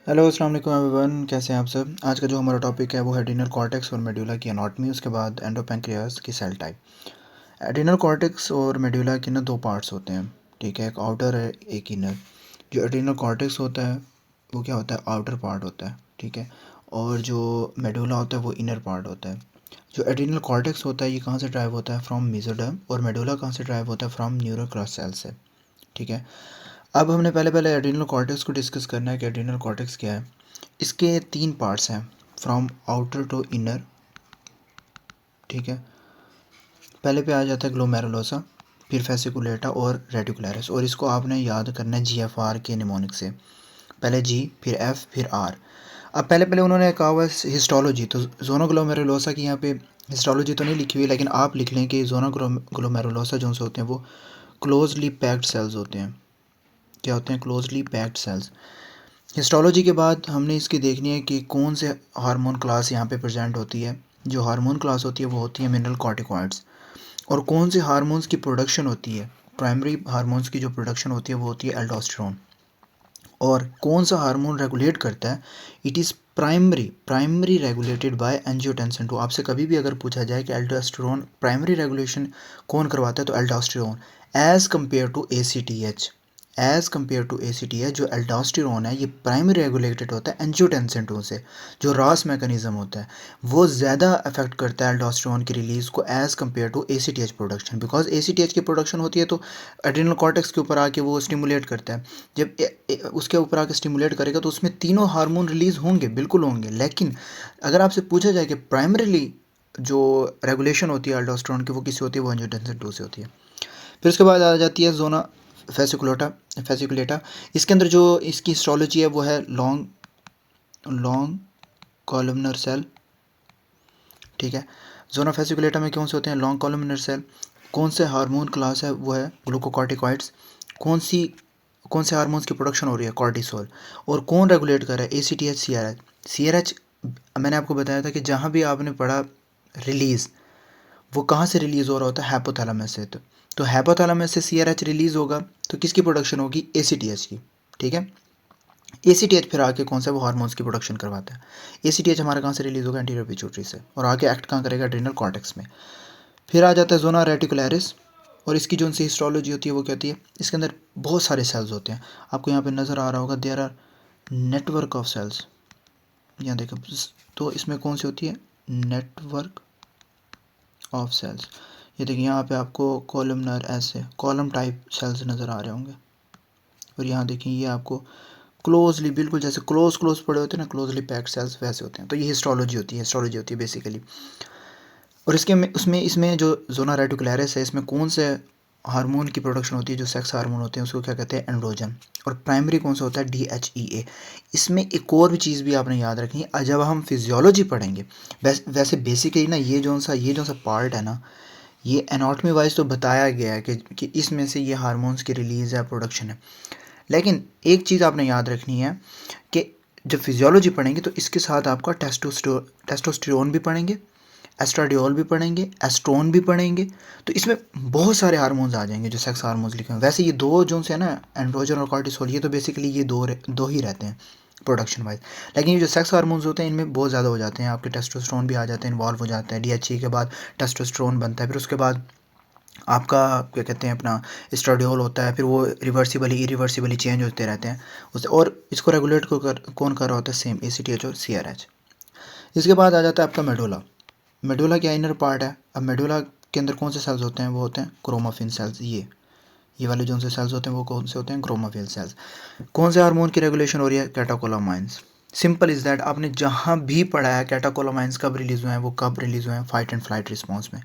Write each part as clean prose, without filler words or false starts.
Hello अस्सलाम वालेकुम everyone, कैसे हैं आप सब। आज का जो हमारा टॉपिक है वो है एड्रिनल कॉर्टेक्स और मेडुला की एनाटॉमी, उसके बाद एंडोपेंक्रियास की सेल टाइप। एड्रिनल कॉर्टेक्स और मेडुला के ना दो पार्ट्स होते हैं, ठीक है। एक आउटर है, एक इनर। जो एड्रिनल कॉर्टेक्स होता है वो क्या होता है, आउटर पार्ट होता है, ठीक है। और जो मेडुला होता है वो इनर पार्ट होता है। जो एड्रिनल कॉर्टेक्स होता है ये कहाँ से ड्राइव होता है, फ्रॉम मेसोडर्म, और मेडुला कहाँ से ड्राइव होता है, फ्रॉम न्यूरोक्रॉस सेल से, ठीक है। अब हमने पहले एड्रिनल कॉर्टेक्स को डिस्कस करना है कि एड्रिनल कॉर्टेक्स क्या है। इसके तीन पार्ट्स हैं, फ्रॉम आउटर टू इनर, ठीक है। पहले पे आ जाता है ग्लोमेरुलोसा, फिर फेसिकुलेटा और रेटिकुलरिस, और इसको आपने याद करना है जीएफआर के निमोनिक से। पहले जी, फिर एफ, फिर आर। अब पहले उन्होंने कहा हुआ हिस्टोलॉजी, तो जोनो ग्लोमेरुलोसा की यहाँ पे हिस्टोलॉजी तो नहीं लिखी हुई, लेकिन आप लिख लें कि जोनो ग्लोमेरुलोसा जो से होते हैं वो क्लोजली पैक्ड सेल्स होते हैं। क्या होते हैं? Closely packed sales. हिस्टोलॉजी के बाद हमने इसकी देखनी है कि कौन से हार्मोन क्लास यहाँ पे प्रेजेंट होती है। जो हार्मोन क्लास होती है वो होती है मिनरल कॉर्टिकॉइड्स। और कौन से हार्मोन्स की प्रोडक्शन होती है, प्राइमरी हार्मोन्स की जो प्रोडक्शन होती है वो होती है एल्डोस्टेरोन। और कौन सा हार्मोन रेगुलेट करता है, it is primary regulated by angiotensin 2। आपसे कभी भी अगर पूछा जाए कि एल्डोस्टेरोन प्राइमरी रेगुलेशन कौन करवाता है, तो aldosterone, as compare to ACTH। जो एल्डोस्टेरोन है ये प्राइमरी रेगुलेटेड होता है एंजियोटेंसिन 2 से। जो रास मैकेनिज्म होता है वो ज़्यादा अफेक्ट करता है एल्डोस्टेरोन की रिलीज़ को as compare to ACTH production, because ACTH की प्रोडक्शन होती है तो एड्रिनल कॉर्टेक्स के ऊपर आके वो स्टिमुलेट करता है। जब उसके ऊपर आके स्टिमुलेट करेगा तो उसमें तीनों हार्मोन रिलीज़ होंगे, बिल्कुल होंगे। लेकिन अगर आपसे पूछा जाए कि प्राइमरीली जो रेगुलेशन होती है अल्डोस्टेरोन की वो किसी होती है, वो एंजियोटेंसिन 2 से होती है। फिर उसके बाद आ जाती है जोना फेसिकुलेटा। इसके अंदर जो इसकी हिस्टोलॉजी है वो है लॉन्ग कॉलमनर सेल, ठीक है। जोना फेसिकुलेटा में कौन से होते हैं, लॉन्ग कॉलमनर सेल। कौन से हार्मोन क्लास है, वो है ग्लूकोकॉर्टिकॉइड्स। कौन से हार्मोन्स की प्रोडक्शन हो रही है, कॉर्टिसोल। और कौन रेगुलेट कर रहा है, ACTH CRH। मैंने आपको बताया था कि जहाँ भी आपने पढ़ा रिलीज़, वो कहाँ से रिलीज़ हो रहा होता है, हाइपोथैलेमस से। तो हाइपोथैलेमस से CRH रिलीज़ होगा तो किसकी प्रोडक्शन होगी, ACTH की, ठीक है। ACTH फिर आके कौन सा वो हार्मोन्स की प्रोडक्शन करवाता है। ACTH हमारा कहाँ से रिलीज़ होगा, एंटीरियर पिट्यूटरी से, और आगे एक्ट कहाँ करेगा, एड्रिनल कॉर्टेक्स में। फिर आ जाता है जोना रेटिकुलरिस, और इसकी जो उनसी हिस्टोलॉजी होती है वो कहती है, इसके अंदर बहुत सारे सेल्स होते हैं। आपको यहाँ पे नज़र आ रहा होगा, there are network of cells. यहाँ देखो, तो इसमें कौन सी होती है, नेटवर्क ऑफ सेल्स। ये देखिए यहाँ पे आपको कॉलमनर, ऐसे कॉलम टाइप सेल्स नज़र आ रहे होंगे। और यहाँ देखिए ये आपको क्लोजली, बिल्कुल जैसे क्लोज पड़े होते हैं ना, क्लोजली पैक्ड सेल्स वैसे होते हैं। तो ये हिस्टोलॉजी होती है बेसिकली। और इसमें जो जोना रेटिकुलरिस है, इसमें कौन से हार्मोन की प्रोडक्शन होती है, जो सेक्स हार्मोन होते हैं उसको क्या कहते हैं, एंड्रोजन। और प्राइमरी कौन सा होता है, DHEA। इसमें एक और भी चीज़ भी आपने याद रखनी है जब हम फिजियोलॉजी पढ़ेंगे। वैसे बेसिकली ना ये जो सा पार्ट है ना, ये एनाटॉमी वाइज तो बताया गया है कि इसमें से ये हार्मोन्स की रिलीज़ है, प्रोडक्शन है। लेकिन एक चीज़ आपने याद रखनी है कि जब फिजियोलॉजी पढ़ेंगे तो इसके साथ आपका टेस्टोस्टेरोन भी पढ़ेंगे, एस्ट्राडियोल भी पढ़ेंगे, एस्ट्रोन भी पढ़ेंगे। तो इसमें बहुत सारे हार्मोन्स आ जाएंगे जो सेक्स हार्मोन्स लिखे हैं। वैसे ये दो जो से है ना, एंड्रोजन और कॉर्टिसोल, ये तो बेसिकली ये दो ही रहते हैं प्रोडक्शन वाइज। लेकिन ये जो सेक्स हार्मोन्स होते हैं इनमें बहुत ज़्यादा हो जाते हैं, आपके टेस्टोस्टेरोन भी आ जाते हैं, इन्वॉल्व हो जाते हैं। DHE के बाद टेस्टोस्टेरोन बनता है, फिर उसके बाद आपका क्या कहते हैं अपना एस्ट्राडियोल होता है, फिर वो रिवर्सिबली इरिवर्सिबली चेंज होते रहते हैं उससे। और इसको रेगुलेट कौन कर रहा होता है, सेम ACTH और CRH। इसके बाद आ जाता है आपका मेडुला। मेडुला क्या इनर पार्ट है। अब मेडुला के अंदर कौन से सेल्स होते हैं, वो होते हैं क्रोमाफिन सेल्स। ये वाले जो से सेल्स होते हैं वो कौन से होते हैं, क्रोमाफिन सेल्स। कौन से हार्मोन की रेगुलेशन हो रही है, कैटाकोलामाइंस। सिंपल इज़ दैट, आपने जहाँ भी पढ़ा है कैटाकोलामाइंस कब रिलीज़ हुए हैं, वो कब रिलीज़ हुए हैं, फाइट एंड फ्लाइट रिस्पॉन्स में।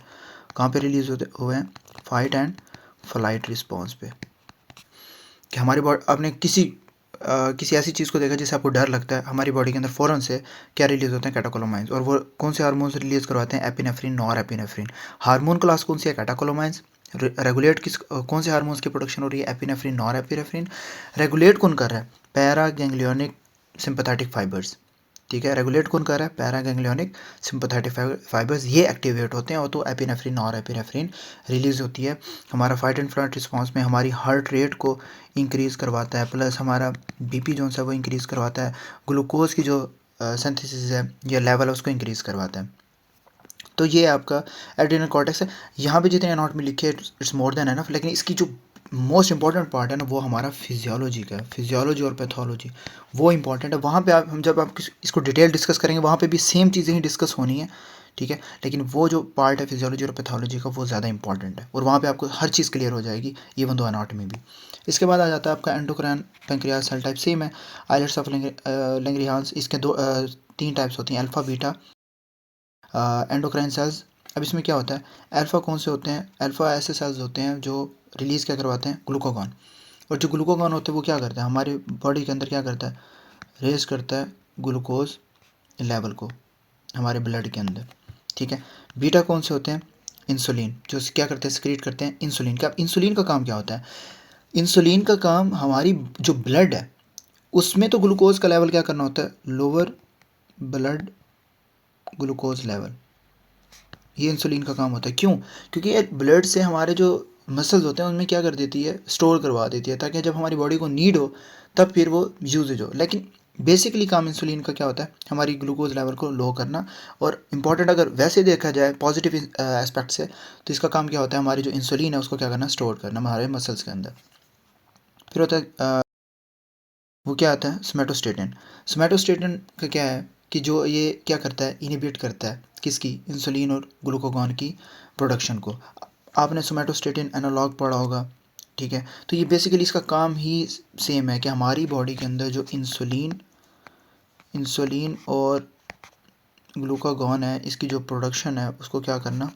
कहाँ पे रिलीज़ होते हुए हैं, फाइट एंड फ्लाइट रिस्पॉन्स पे। कि हमारी बॉडी, आपने किसी ऐसी चीज़ को देखा जिससे आपको डर लगता है, हमारी बॉडी के अंदर फ़ौरन से क्या रिलीज़ होते हैं, कैटाकोलामाइंस। और वो कौन से हार्मोन्स रिलीज़ करवाते हैं, epinephrine, nor epinephrine. Hormone class कौन सी है, कैटाकोलामाइंस। रेगुलेट कौन से हार्मोन्स की प्रोडक्शन हो रही है, एपिनेफ्रिन, नॉर एपिनेफ्रिन। रेगुलेट कौन कर रहा है, पैरा गैंग्लियोनिक सिंपैथेटिक फाइबर्स। ठीक है। रेगुलेट कौन कर रहा है? पैरागैंग्लियोनिक सिंपैथेटिक फाइबर्स, ये एक्टिवेट होते हैं और तो एपिनेफ्रिन और एपिनेफ्रिन रिलीज होती है। हमारा फाइट एंड फ्लाइट रिस्पॉन्स में हमारी हार्ट रेट को इंक्रीज़ करवाता है, प्लस हमारा बीपी जो है वो इंक्रीज़ करवाता है, ग्लूकोज की जो सिंथेसिस है या लेवल है उसको इंक्रीज़ करवाता है। तो ये आपका एड्रेनल कॉर्टेक्स है। यहाँ पे जितने एनाटॉमी लिखे इट्स मोर देन एनफ, लेकिन इसकी जो मोस्ट इंपॉर्टेंट पार्ट है ना वो हमारा फिजियोलॉजी का है। फिजियोलॉजी और पैथोलॉजी वो इंपॉर्टेंट है। वहाँ पे हम जब आप इसको डिटेल डिस्कस करेंगे वहाँ पे भी सेम चीज़ें ही डिस्कस होनी है, ठीक है। लेकिन वो जो पार्ट है फिजियोलॉजी और पैथोलॉजी का वो ज़्यादा इंपॉर्टेंट है और वहाँ पे आपको हर चीज़ क्लियर हो जाएगी, इवन दो एनाटॉमी भी। इसके बाद आ जाता है आपका endocrine pancreas cell type. Same है आइलेट्स ऑफ लैंगरहांस। इसके तीन टाइप्स होती हैं, अल्फ़ा बीटा एंडोक्राइन सेल्स। अब इसमें क्या होता है, अल्फ़ा कौन से होते हैं? अल्फ़ा ऐसे सेल्स होते हैं जो रिलीज़ क्या करवाते हैं? ग्लूकागॉन। और जो ग्लूकागॉन होते हैं वो क्या करता है हमारे बॉडी के अंदर, क्या करता है? रेज करता है ग्लूकोज लेवल को हमारे ब्लड के अंदर, ठीक है। बीटा कौन से होते हैं? इंसुलिन, जो क्या करते हैं? सिक्रीट करते हैं इंसुलिन। क्या इंसुलिन का काम क्या होता है? इंसुलिन का काम हमारी जो ब्लड है उसमें तो ग्लूकोज का लेवल क्या करना होता है? लोअर ब्लड ग्लूकोज लेवल, ये इंसुलिन का काम होता है। क्यों? क्योंकि ये ब्लड से हमारे जो मसल्स होते हैं उनमें क्या कर देती है? स्टोर करवा देती है, ताकि जब हमारी बॉडी को नीड हो तब फिर वो यूजेज हो। लेकिन बेसिकली काम इंसुलिन का क्या होता है? हमारी ग्लूकोज लेवल को लो करना। और इम्पॉर्टेंट अगर वैसे देखा जाए पॉजिटिव एस्पेक्ट से, तो इसका काम क्या होता है? हमारी जो इंसुलिन है उसको क्या करना? स्टोर करना हमारे मसल्स के अंदर। फिर होता है वो क्या आता है? सोमैटोस्टेटिन। सोमैटोस्टेटिन का क्या है कि जो ये क्या करता है? इनिबिट करता है किसकी? इंसुलिन और ग्लूकागॉन की प्रोडक्शन को। आपने सोमैटोस्टेटिन एनालॉग पढ़ा होगा, ठीक है। तो ये बेसिकली इसका काम ही सेम है कि हमारी बॉडी के अंदर जो इंसुलिन और ग्लूकागॉन है इसकी जो प्रोडक्शन है उसको क्या करना?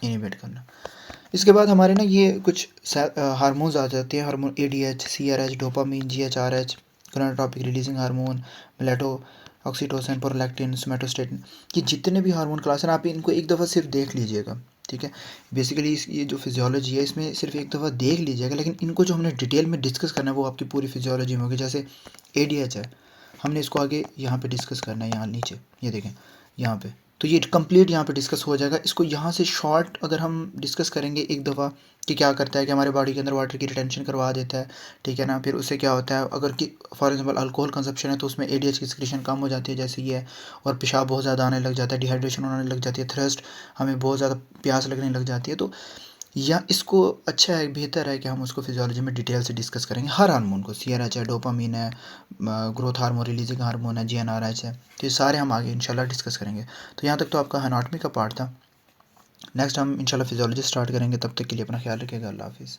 इनिबिट करना। इसके बाद हमारे ना ये कुछ हार्मोन्स आ जाते हैं, hormone ADH, CRH, dopamine, GHRH, gonadotropic releasing hormone, मेलेटो, ऑक्सीटोसिन, प्रोलैक्टिन, सोमैटोस्टेटिन। ये जितने भी हार्मोन क्लास हैं आप इनको एक दफ़ा सिर्फ देख लीजिएगा, ठीक है। बेसिकली ये जो फिजियोलॉजी है इसमें सिर्फ एक दफ़ा देख लीजिएगा, लेकिन इनको जो हमने डिटेल में डिस्कस करना है वो आपकी पूरी फिजियोलॉजी में होगी। जैसे ADH है, हमने इसको आगे यहाँ पे डिस्कस करना है, यहाँ नीचे ये देखें यहाँ पे, तो ये कंप्लीट यहाँ पे डिस्कस हो जाएगा। इसको यहाँ से शॉर्ट अगर हम डिस्कस करेंगे एक दफ़ा कि क्या करता है कि हमारे बॉडी के अंदर वाटर की रिटेंशन करवा देता है, ठीक है ना। फिर उससे क्या होता है, अगर कि फॉर एग्जांपल अल्कोहल कंजप्शन है तो उसमें ADH की सिक्रीशन कम हो जाती है जैसे ये है, और पेशाब बहुत ज़्यादा आने लग जाता है, डिहाइड्रेशन होने लग जाती है, थ्रस्ट, हमें बहुत ज़्यादा प्यास लगने लग जाती है। तो या इसको अच्छा है, बेहतर है कि हम उसको फिजियोलॉजी में डिटेल से डिस्कस करेंगे हर हार्मोन को। CRH है, डोपामीन है, ग्रोथ हार्मोन, रिलीजिंग हार्मोन है, GnRH है, तो ये सारे हम आगे इंशाल्लाह डिस्कस करेंगे। तो यहाँ तक तो आपका एनाटॉमी का पार्ट था। नेक्स्ट हम इंशाल्लाह फिजियोलॉजी स्टार्ट करेंगे। तब तक के लिए अपना ख्याल रखिएगा। अल्लाह हाफिज़।